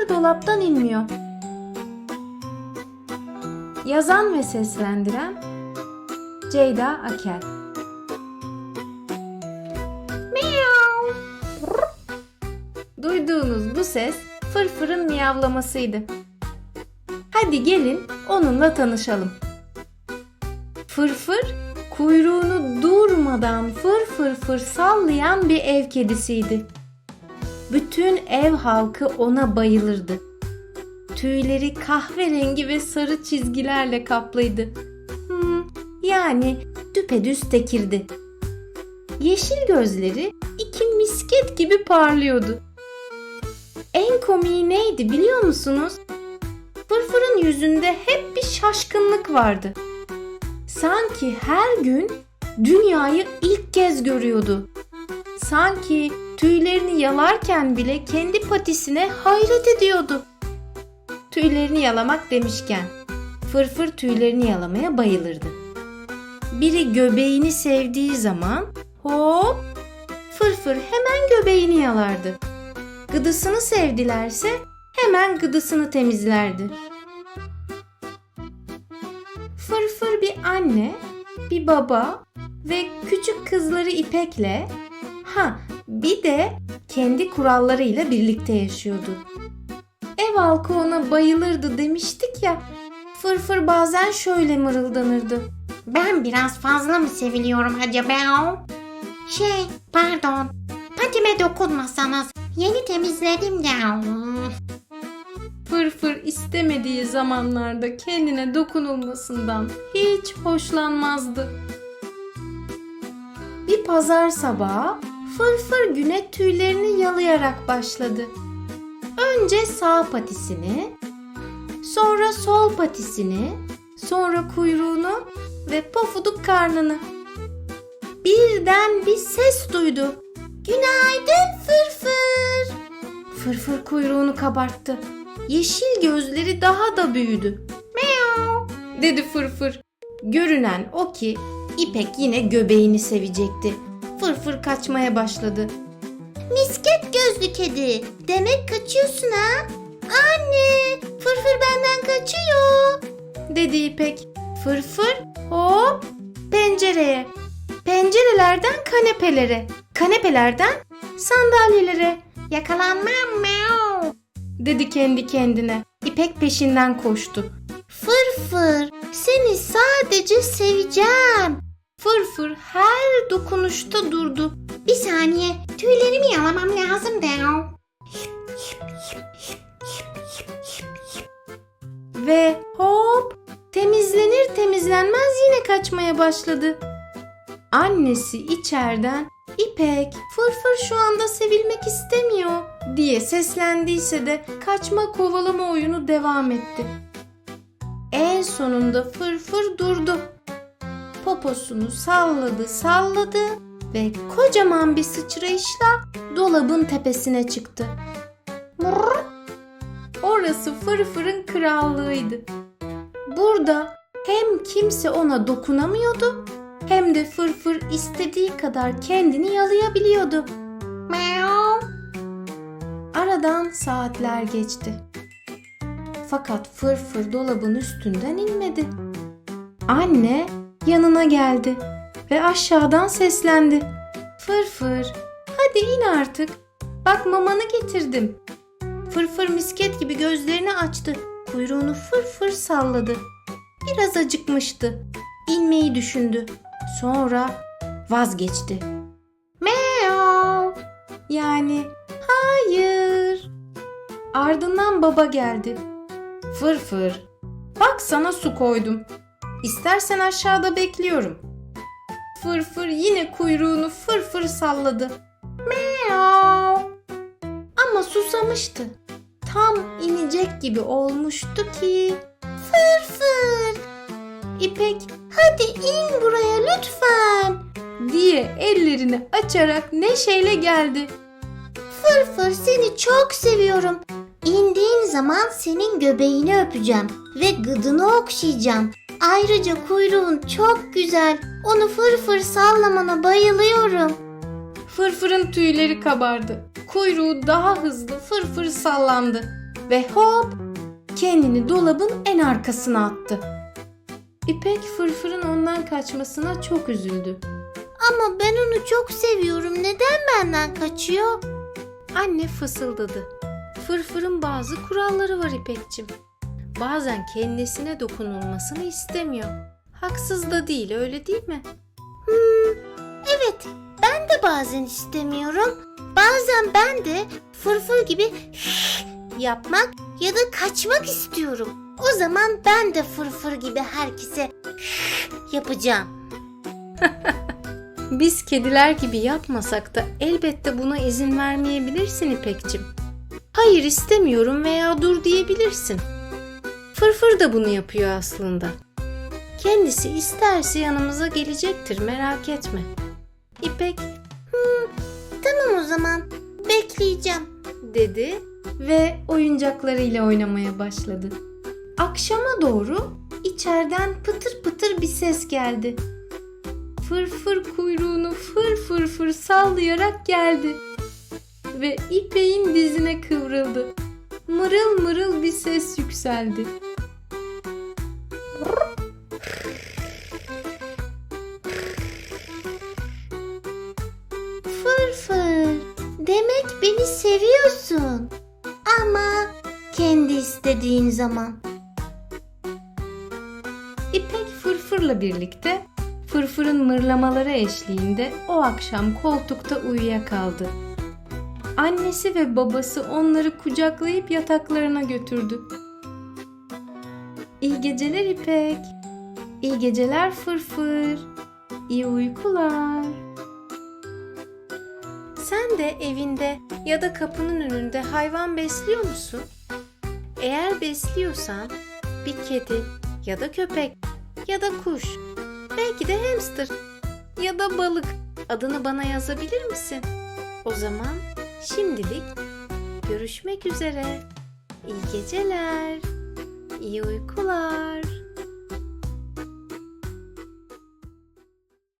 Fırfır dolaptan inmiyor. Yazan ve seslendiren Ceyda Akel. Miyav. Duyduğunuz bu ses Fırfır'ın miyavlamasıydı. Hadi gelin onunla tanışalım. Fırfır, kuyruğunu durmadan fır fır fır sallayan bir ev kedisiydi. Bütün ev halkı ona bayılırdı. Tüyleri kahverengi ve sarı çizgilerle kaplıydı. Yani düpedüz tekirdi. Yeşil gözleri iki misket gibi parlıyordu. En komiği neydi biliyor musunuz? Fırfır'ın yüzünde hep bir şaşkınlık vardı. Sanki her gün dünyayı ilk kez görüyordu. Sanki tüylerini yalarken bile kendi patisine hayret ediyordu. Tüylerini yalamak demişken, Fırfır tüylerini yalamaya bayılırdı. Biri göbeğini sevdiği zaman hop Fırfır hemen göbeğini yalardı. Gıdısını sevdilerse hemen gıdısını temizlerdi. Fırfır bir anne, bir baba ve küçük kızları İpek'le, bir de kendi kurallarıyla birlikte yaşıyordu. Ev halkı ona bayılırdı demiştik ya, Fırfır bazen şöyle mırıldanırdı. Ben biraz fazla mı seviliyorum acaba? Pardon. Patime dokunmasanız. Yeni temizledim ya. Fırfır istemediği zamanlarda kendine dokunulmasından hiç hoşlanmazdı. Bir pazar sabahı Fırfır güne tüylerini yalayarak başladı. Önce sağ patisini, sonra sol patisini, sonra kuyruğunu ve pofuduk karnını. Birden bir ses duydu. Günaydın Fırfır. Fırfır kuyruğunu kabarttı. Yeşil gözleri daha da büyüdü. Meow dedi Fırfır. Görünen o ki İpek yine göbeğini sevecekti. Fırfır kaçmaya başladı. Misket gözlü kedi. Demek kaçıyorsun ha? Anne, Fırfır benden kaçıyor. Dedi İpek. Fırfır hop pencereye. Pencerelerden kanepelere. Kanepelerden sandalyelere. Yakalanmam meow. Dedi kendi kendine. İpek peşinden koştu. Fırfır, seni sadece seveceğim. Fırfır her dokunuşta durdu. Bir saniye, tüylerimi yalamam lazım da. Ve hop temizlenir temizlenmez yine kaçmaya başladı. Annesi içeriden İpek, Fırfır şu anda sevilmek istemiyor diye seslendiyse de kaçma kovalama oyunu devam etti. En sonunda Fırfır durdu. Poposunu salladı ve kocaman bir sıçrayışla dolabın tepesine çıktı. Orası Fırfır'ın krallığıydı. Burada hem kimse ona dokunamıyordu hem de Fırfır istediği kadar kendini yalayabiliyordu. Meow. Aradan saatler geçti. Fakat Fırfır dolabın üstünden inmedi. Anne yanına geldi ve aşağıdan seslendi. Fırfır, hadi in artık. Bak mamanı getirdim. Fırfır misket gibi gözlerini açtı. Kuyruğunu fırfır salladı. Biraz acıkmıştı. İnmeyi düşündü. Sonra vazgeçti. Meow. Yani hayır. Ardından baba geldi. Fırfır, bak sana su koydum. İstersen aşağıda bekliyorum. Fırfır yine kuyruğunu fırfır salladı. Meow. Ama susamıştı. Tam inecek gibi olmuştu ki. Fırfır. İpek Hadi in buraya lütfen. diye ellerini açarak neşeyle geldi. Fırfır, seni çok seviyorum. İndiğin zaman senin göbeğini öpeceğim ve gıdını okşayacağım. Ayrıca kuyruğun çok güzel. Onu fırfır sallamana bayılıyorum. Fırfırın tüyleri kabardı. Kuyruğu daha hızlı fırfır sallandı. ve hop kendini dolabın en arkasına attı. İpek Fırfır'ın ondan kaçmasına çok üzüldü. Ama ben onu çok seviyorum. Neden benden kaçıyor? Anne fısıldadı. Fırfır'ın bazı kuralları var İpekçim. Bazen kendisine dokunulmasını istemiyor. Haksız da değil, öyle değil mi? Evet, ben de bazen istemiyorum. Bazen ben de Fırfır gibi yapmak ya da kaçmak istiyorum. O zaman ben de Fırfır gibi herkese yapacağım. Biz kediler gibi yapmasak da elbette buna izin vermeyebilirsin İpekçim. Hayır istemiyorum veya dur diyebilirsin. Fırfır da bunu yapıyor aslında. Kendisi isterse yanımıza gelecektir, merak etme. İpek Tamam o zaman, bekleyeceğim. dedi ve oyuncaklarıyla oynamaya başladı. Akşama doğru içeriden pıtır pıtır bir ses geldi. Fırfır kuyruğunu fır fır fır sallayarak geldi ve İpek'in dizine kıvrıldı. Mırıl mırıl bir ses yükseldi. Fırfır, demek beni seviyorsun. Ama kendi istediğin zaman. İpek Fırfır'la birlikte Fırfır'ın mırlamaları eşliğinde o akşam koltukta uyuyakaldı. Annesi ve babası onları kucaklayıp yataklarına götürdü. İyi geceler İpek. İyi geceler Fırfır. İyi uykular. Sen de evinde ya da kapının önünde hayvan besliyor musun? Eğer besliyorsan bir kedi ya da köpek ya da kuş, belki de hamster ya da balık adını bana yazabilir misin? O zaman şimdilik görüşmek üzere. İyi geceler, iyi uykular.